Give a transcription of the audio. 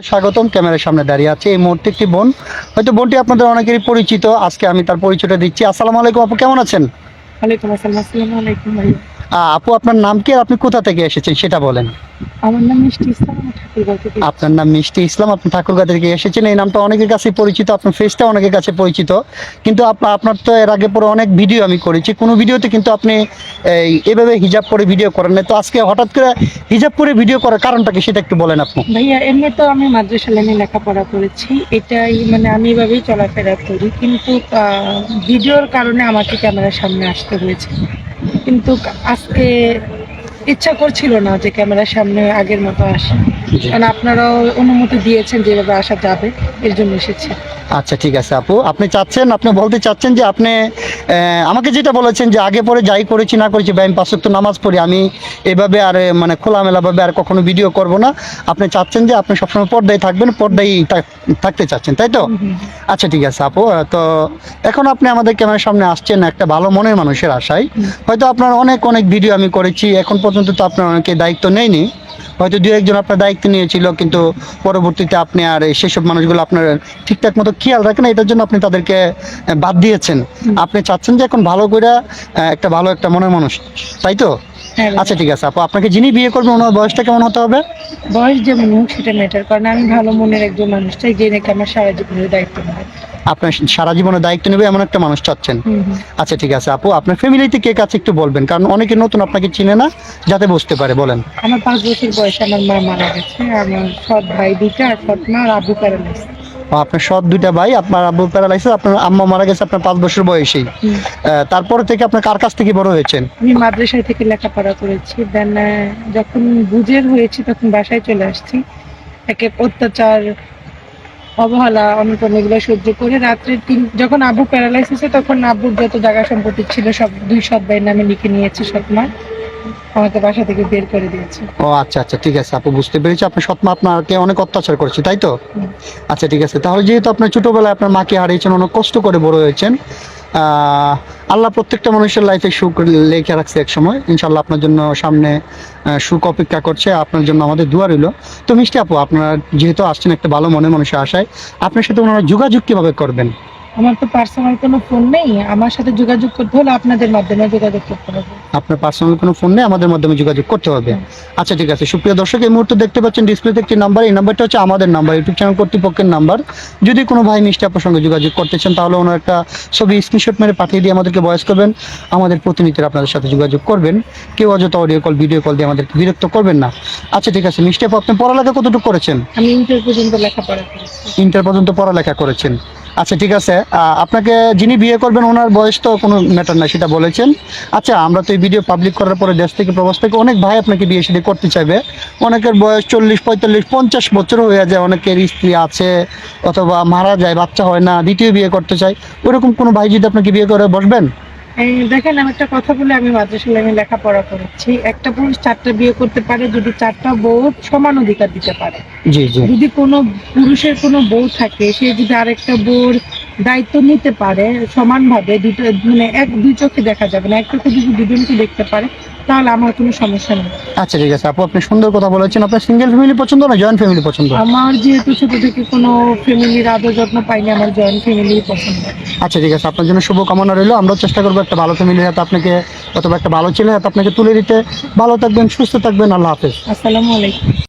স্বাগতম। ক্যামেরার সামনে দাঁড়িয়ে আছে এই মুহূর্তে একটি বোন, হয়তো বোনটি আপনাদের অনেকেরই পরিচিত। আজকে আমি তার পরিচয়টা দিচ্ছি। আসসালামু আলাইকুম আপু, কেমন আছেন? ওয়ালাইকুম আসসালাম। আসসালামু আলাইকুম ভাইয়া। আপু, আপনার নাম কি আর আপনি কোথা থেকে এসেছেন সেটা বলেন। আমার নাম মিষ্টি ইসলাম, আমি ঠাকুরগাঁও থেকে এসেছি। আপনার নাম মিষ্টি ইসলাম, আপনি ঠাকুরগাঁ থেকে এসেছেন। এই নামটা অনেকের কাছে পরিচিত, আপনার ফেসটা অনেকের কাছে পরিচিত, কিন্তু আপনার তো এর আগে পরে অনেক ভিডিও আমি করেছি, কোনো ভিডিওতে কিন্তু আপনি এভাবে হিজাব পরে ভিডিও করেন না। তো আজকে হঠাৎ করে হিজাব পরে ভিডিও করার কারণটা কি সেটা একটু বলেন আপনি। ভাইয়া এমনি তো আমি মাদ্রাসা লাইনে লেখাপড়া করেছি, এটাই আমি এভাবেই চলাফেরা করি, কিন্তু ভিডিওর কারণে আমাকে ক্যামেরার সামনে আসতে হয়েছে। কিন্তু আজকে ইচ্ছা করছিল না যে ক্যামেরার সামনে আগের মতো আসি, কারণ আপনারাও অনুমতি দিয়েছেন যেভাবে আসা যাবে, এর জন্য এসেছি। আচ্ছা ঠিক আছে আপু, আপনি বলতে চাচ্ছেন যে আপনি আমাকে যেটা বলেছেন যে আগে পরে যাই করেছি না করেছি বা আমি 5 ওয়াক্ত নামাজ পড়ি, আমি এভাবে আর খোলামেলাভাবে আর কখনো ভিডিও করব না। আপনি চাচ্ছেন যে আপনি সবসময় পর্দায় থাকবেন, পর্দায় থাকতে চাচ্ছেন, তাই তো? আচ্ছা ঠিক আছে আপু, তো এখন আপনি আমাদের ক্যামেরার সামনে আসছেন একটা ভালো মনের মানুষের আশায়। হয়তো আপনার অনেক ভিডিও আমি করেছি, এখন পর্যন্ত তো আপনার অনেকে দায়িত্ব নেয়নি, হয়তো দু একজন আপনার দায়িত্ব নিয়েছিল, কিন্তু পরবর্তীতে আপনি আর সেসব মানুষগুলো আপনার ঠিকঠাক মতো খেয়াল রাখেন, এটার জন্য আপনি তাদেরকে বাদ দিয়েছেন। আপনি চাচ্ছেন যে এখন ভালো করে ভালো একটা মনের মানুষ, তাই তো? হ্যাঁ, আচ্ছা ঠিক আছে আপু, আপনাকে যিনি বিয়ে করবেন ওনার বয়সটা কেমন হতে হবে? বয়স যেমন হোক সেটা ম্যাটার করে না, আমি ভালো মনের একজন মানুষ চাই যে নাকি আমার সারা জীবনের দায়িত্ব নেবে। আপনার সারা জীবনের দায়িত্ব নেবে এমন একটা মানুষ চাচ্ছেন। আচ্ছা ঠিক আছে আপু, আপনার ফ্যামিলিতে কে কাছে একটু বলবেন, কারণ অনেকে নতুন আপনাকে চিনে না, যাতে বুঝতে পারে, বলেন। আমার 5 বছর বয়সে আমার মা মারা গেছে, আমার সৎ ভাই 2টা আর সৎ মা আর আব্বু প্যারালাইসিস। আপনার সৎ 2টা ভাই, আপনার আব্বু প্যারালাইসিস, আপনার আম্মা মারা গেছে আপনার 5 বছর বয়সেই। তারপর থেকে আপনার কার কাছ থেকে বড় হয়েছেন? আমি মাদ্রাসায় থেকে লেখাপড়া করেছি, দেন যখন বুঝের হয়েছি তখন বাসায় চলে আসছি। এক অত্যাচার, অবহেলা, অনটন এগুলো সহ্য করে রাত্রে যখন আব্বু প্যারালাইসিসে, তখন আব্বুর যত জায়গা সম্পত্তি ছিল সব 2 সৎ ভাইয়ের নামে লিখে নিয়েছে সৎ মা, আমাকে বাসা থেকে বের করে দিয়েছে। ও আচ্ছা আচ্ছা ঠিক আছে আপু, বুঝতে পেরেছি। আপনার সৎ মা আপনাকে অনেক অত্যাচার করেছে, তাই তো? আচ্ছা ঠিক আছে, তাহলে যেহেতু আপনার ছোটবেলায় আপনার মাকে হারিয়েছেন, অনেক কষ্ট করে বড় হয়েছেন, আল্লাহ প্রত্যেকটা মানুষের লাইফে সুখ লেখা রাখছে এক সময়, ইনশাল্লাহ আপনার জন্য সামনে সুখ অপেক্ষা করছে, আপনার জন্য আমাদের দোয়া রইল। তো মিষ্টি আপু, আপনারা যেহেতু আসছেন একটা ভালো মনের মানুষের আশায়, আপনার সাথে ওনারা যোগাযোগ কিভাবে করবেন? আমার তো পার্সোনাল কোনো ফোন নেই, আমার সাথে যোগাযোগ করতে হলে আপনাদের মাধ্যমে যোগাযোগ করতে হবে। আপনার পার্সোনাল কোনো ফোন নেই, আমাদের মাধ্যমে যোগাযোগ করতে হবে। আচ্ছা ঠিক আছে, সুপ্রিয় দর্শক, এই মুহূর্তে দেখতে পাচ্ছেন ডিসপ্লেতে একটি নাম্বার, এই নাম্বারটা হচ্ছে আমাদের নাম্বার, ইউটিউব চ্যানেল কর্তৃপক্ষের নাম্বার। যদি কোনো ভাই মিষ্টি আপুর সঙ্গে যোগাযোগ করতে চান, তাহলে ওনার একটা ছবি স্ক্রিনশট মেরে পাঠিয়ে দিয়ে আমাদেরকে ভয়েস করবেন, আমাদের প্রতিনিধিরা আপনাদের সাথে যোগাযোগ করবেন। কেউ অযথা অডিও কল ভিডিও কল দিয়ে আমাদেরকে বিরক্ত করবেন না। আচ্ছা ঠিক আছে মিষ্টি আপু, আপনি পড়ালেখা কতটুকু করেছেন? আমি ইন্টার পর্যন্ত লেখাপড়া করেছি। ইন্টার পর্যন্ত পড়ালেখা করেছেন। আচ্ছা ঠিক আছে, আপনাকে যিনি বিয়ে করবেন ওনার বয়স তো কোনো ম্যাটার না, সেটা বলেছেন। আচ্ছা, আমরা তো এই ভিডিও পাবলিক করার পরে দেশ থেকে প্রবাস থেকে অনেক ভাই আপনাকে বিয়ে শাদী করতে চাইবে, অনেকের বয়স 40, 45, 50 বছর হয়ে যায়, অনেকের স্ত্রী আছে অথবা মারা যায়, বাচ্চা হয় না, দ্বিতীয় বিয়ে করতে চাই, ওরকম কোনো ভাই যদি আপনাকে বিয়ে করে বসবেন? দেখেন, আমি একটা কথা বলে, আমি মাদ্রাসা লাইনে লেখাপড়া করেছি, একটা পুরুষ 4টা বিয়ে করতে পারে যদি 4টা বউ সমান অধিকার দিতে পারে। জি জি। যদি কোনো পুরুষের কোনো বউ থাকে, সে যদি আরেকটা বউর দায়িত্ব নিতে পারে সমানভাবে, দুটো এক দুই চোখে দেখা যাবে না, এক চোখে যদি দুজনকে দেখতে পারে, তাহলে আমার কোনো সমস্যা নেই। আচ্ছা ঠিক আছে আপু, আপনি সুন্দর কথা বলেছেন। আপনার সিঙ্গেল ফ্যামিলি পছন্দ না জয়েন্ট ফ্যামিলি পছন্দ? আমার যেহেতু ছোট থেকে কোনো ফ্যামিলির আদর যত্ন পাইনি, আমার জয়েন্ট ফ্যামিলি পছন্দ। আচ্ছা ঠিক আছে, আপনার জন্য শুভকামনা রইল। আমরাও চেষ্টা করবো একটা ভালো ফ্যামিলির হাতে আপনাকে অথবা একটা ভালো ছেলের হাতে আপনাকে তুলে দিতে। ভালো থাকবেন, সুস্থ থাকবেন, আল্লাহ হাফেজ। আসসালামু আলাইকুম।